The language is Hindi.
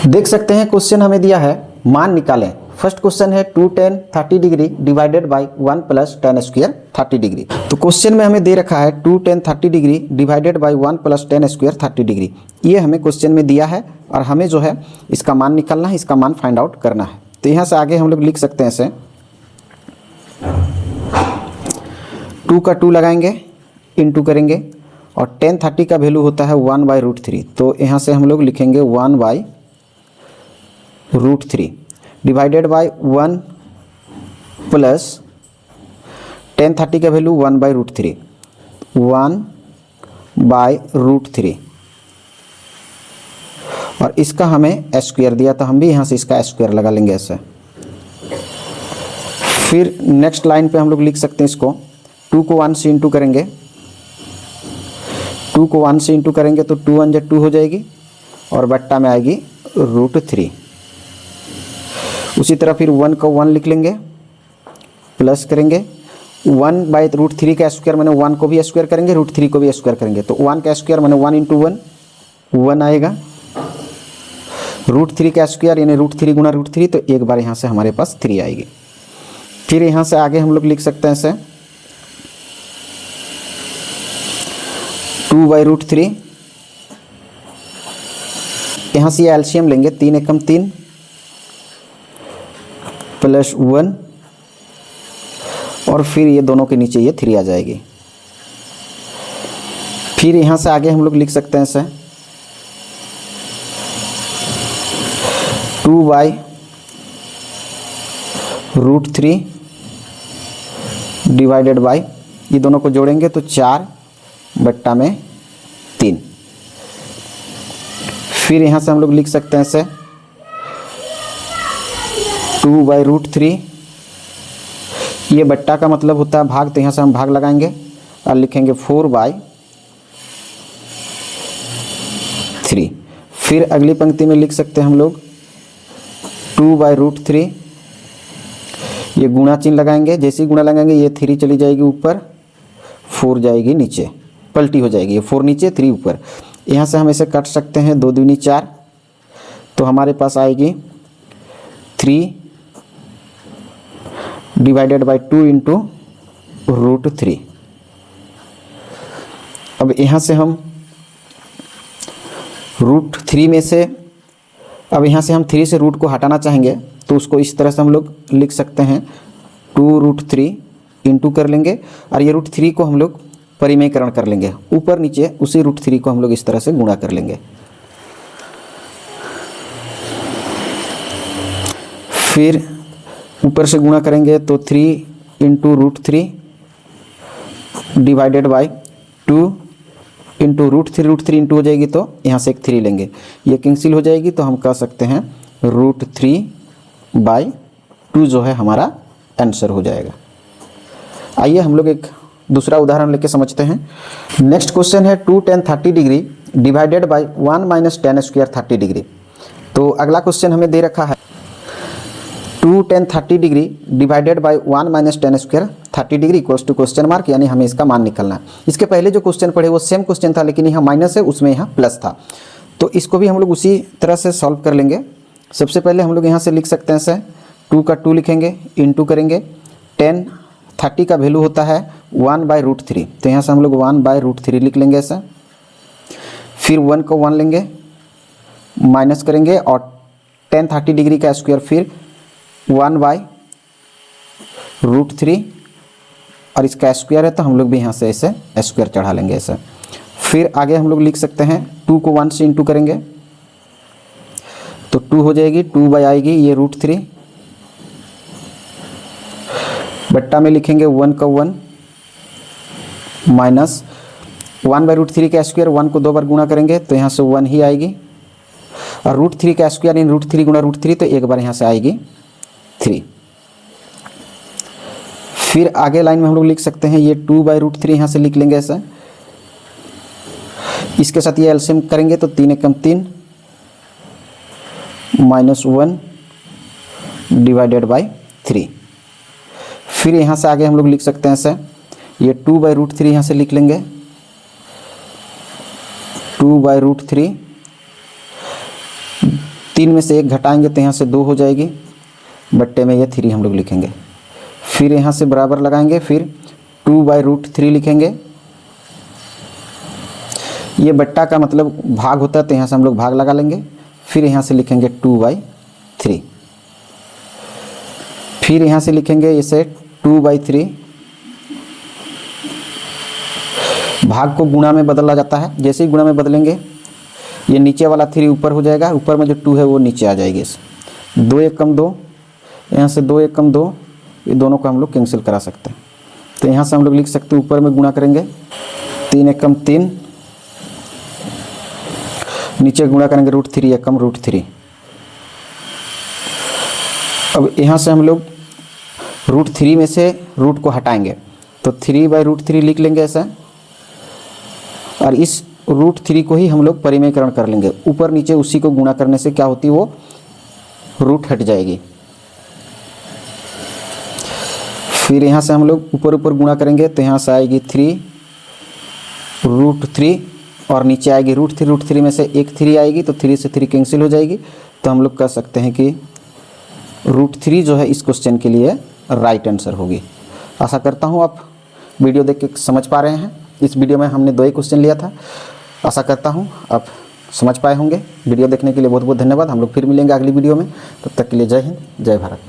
देख सकते हैं क्वेश्चन हमें दिया है मान निकालें। फर्स्ट क्वेश्चन है 2 tan 30 degree divided by 1 plus tan square 30 degree. तो क्वेश्चन में हमें दे रखा है 2 tan 30 degree divided by 1 plus tan square 30 degree. ये हमें क्वेश्चन में दिया है और हमें जो है इसका मान निकालना है, इसका मान फाइंड आउट करना है। तो यहाँ से आगे हम लोग लिख सकते हैं इसे 2 का 2 लगाएंगे, इंटू करेंगे और tan 30 का वैल्यू होता है 1/√3। तो यहाँ से हम लोग लिखेंगे 1/√3 डिवाइडेड बाय 1 प्लस tan 30 का वैल्यू 1/√3 1/√3 और इसका हमें स्क्वायर दिया तो हम भी यहाँ से इसका स्क्वायर लगा लेंगे ऐसे। फिर नेक्स्ट लाइन पे हम लोग लिख सकते हैं इसको 2 को 1 से इंटू करेंगे, 2 को 1 से इंटू करेंगे तो 2 1 2 हो जाएगी और बट्टा में आएगी √3। उसी तरह फिर 1 को 1 लिख लेंगे, प्लस करेंगे 1/√3 का स्क्वायर मैंने 1 को भी स्क्वायर करेंगे, √3 को भी स्क्वायर करेंगे तो 1 का स्क्वायर मैंने 1 × 1 आएगा, √3 का स्क्वायर यानी √3 गुना √3 तो एक बार यहाँ से हमारे पास 3 आएगी। फिर यहाँ से आगे हम लोग लिख सकते हैं इसे 2/√3, यहाँ से एलसीएम लेंगे 3 एकम 3 प्लस 1 और फिर ये दोनों के नीचे ये 3 आ जाएगी। फिर यहाँ से आगे हम लोग लिख सकते हैं इसे 2/√3 डिवाइडेड बाय, ये दोनों को जोड़ेंगे तो 4/3। फिर यहाँ से हम लोग लिख सकते हैं इसे 2/√3, ये बट्टा का मतलब होता है भाग, तो यहाँ से हम भाग लगाएंगे और लिखेंगे 4/3। फिर अगली पंक्ति में लिख सकते हैं हम लोग 2/√3, ये गुणा चिन्ह लगाएंगे, जैसे ही गुणा लगाएंगे ये 3 चली जाएगी ऊपर, 4 जाएगी नीचे, पलटी हो जाएगी, ये 4 नीचे 3 ऊपर। यहाँ से हम इसे काट सकते हैं 2 दूनी 4, तो हमारे पास आएगी 3 डिवाइडेड बाय 2 × √3। अब यहाँ से हम √3 में से, अब यहाँ से हम 3 से रूट को हटाना चाहेंगे तो उसको इस तरह से हम लोग लिख सकते हैं 2√3 इंटू कर लेंगे और ये √3 को हम लोग परिमेयकरण कर लेंगे, ऊपर नीचे उसी √3 को हम लोग इस तरह से गुणा कर लेंगे। फिर ऊपर से गुणा करेंगे तो 3 × √3 डिवाइडेड बाय 2 × √3 इंटू हो जाएगी तो यहाँ से एक 3 लेंगे, ये कैंसिल हो जाएगी तो हम कह सकते हैं √3/2 जो है हमारा आंसर हो जाएगा। आइए हम लोग एक दूसरा उदाहरण लेके समझते हैं। नेक्स्ट क्वेश्चन है 2 tan 30 degree divided by 1 - tan square 30 degree. तो अगला क्वेश्चन हमें दे रखा है 2 tan 30 degree divided by 1 - tan square 30 degree equals to question mark, यानी हमें इसका मान निकालना है। इसके पहले जो क्वेश्चन पढ़े वो सेम क्वेश्चन था, लेकिन यहाँ माइनस है, उसमें यहाँ प्लस था। तो इसको भी हम लोग उसी तरह से सॉल्व कर लेंगे। सबसे पहले हम लोग यहाँ से लिख सकते हैं इसे 2 का 2 लिखेंगे, इंटू करेंगे, tan 30 का वैल्यू होता है 1/√3, तो यहाँ से हम लोग 1/√3 लिख लेंगे ऐसा। फिर 1 को 1 लेंगे, माइनस करेंगे और tan 30 डिग्री का स्क्वायर फिर 1/√3 और इसका स्क्वायर है तो हम लोग भी यहाँ से ऐसे स्क्वायर चढ़ा लेंगे ऐसे। फिर आगे हम लोग लिख सकते हैं 2 को 1 से इंटू करेंगे तो 2 हो जाएगी, 2 आएगी ये √3, बट्टा में लिखेंगे 1 का 1 माइनस 1/√3 का स्क्वायर, 1 को 2 बार गुणा करेंगे तो यहाँ से 1 ही आएगी और √3 का स्क्वायर यानी √3 गुना √3 तो एक बार यहाँ से आएगी 3। फिर आगे लाइन में हम लोग लिख सकते हैं ये 2/√3 यहाँ से लिख लेंगे ऐसा, इसके साथ ये एलसीएम करेंगे तो 3 एकम 3 -1 डिवाइडेड बाय 3। फिर यहाँ से आगे हम लोग लिख सकते हैं ऐसे, ये 2/√3 यहाँ से लिख लेंगे, 2/√3 3 में से 1 घटाएंगे तो यहाँ से 2 हो जाएगी, बट्टे में ये 3 हम लोग लिखेंगे। फिर यहाँ से बराबर लगाएंगे, फिर 2/√3 लिखेंगे। ये बट्टा का मतलब भाग होता है तो यहाँ से हम लोग भाग लगा लेंगे। फिर यहाँ से लिखेंगे 2/3, फिर यहाँ से लिखेंगे इसे 2/3। भाग को गुणा में बदला जाता है, जैसे ही गुणा में बदलेंगे ये नीचे वाला 3 ऊपर हो जाएगा, ऊपर में जो 2 है वो नीचे आ जाएगी। इस 2 एकम 2, यहाँ से 2 एकम 2, ये दोनों को हम लोग कैंसिल करा सकते हैं। तो यहाँ से हम लोग लिख सकते हैं, ऊपर में गुणा करेंगे 3 एकम 3, नीचे गुणा करेंगे √3 एकम √3। अब यहाँ से हम लोग √3 में से रूट को हटाएंगे तो 3/√3 लिख लेंगे ऐसा, और इस √3 को ही हम लोग परिमेयकरण कर लेंगे। ऊपर नीचे उसी को गुणा करने से क्या होती है, वो रूट हट जाएगी। फिर यहाँ से हम लोग ऊपर ऊपर गुणा करेंगे तो यहाँ से आएगी 3√3 और नीचे आएगी √3 में से एक 3 आएगी तो 3 से 3 कैंसिल हो जाएगी। तो हम लोग कह सकते हैं कि √3 जो है इस क्वेश्चन के लिए राइट आंसर होगी। आशा करता हूँ आप वीडियो देख के समझ पा रहे हैं। इस वीडियो में हमने 2 ही क्वेश्चन लिया था। आशा करता हूँ आप समझ पाए होंगे। वीडियो देखने के लिए बहुत बहुत धन्यवाद। हम लोग फिर मिलेंगे अगली वीडियो में, तब तक के लिए जय हिंद, जय भारत।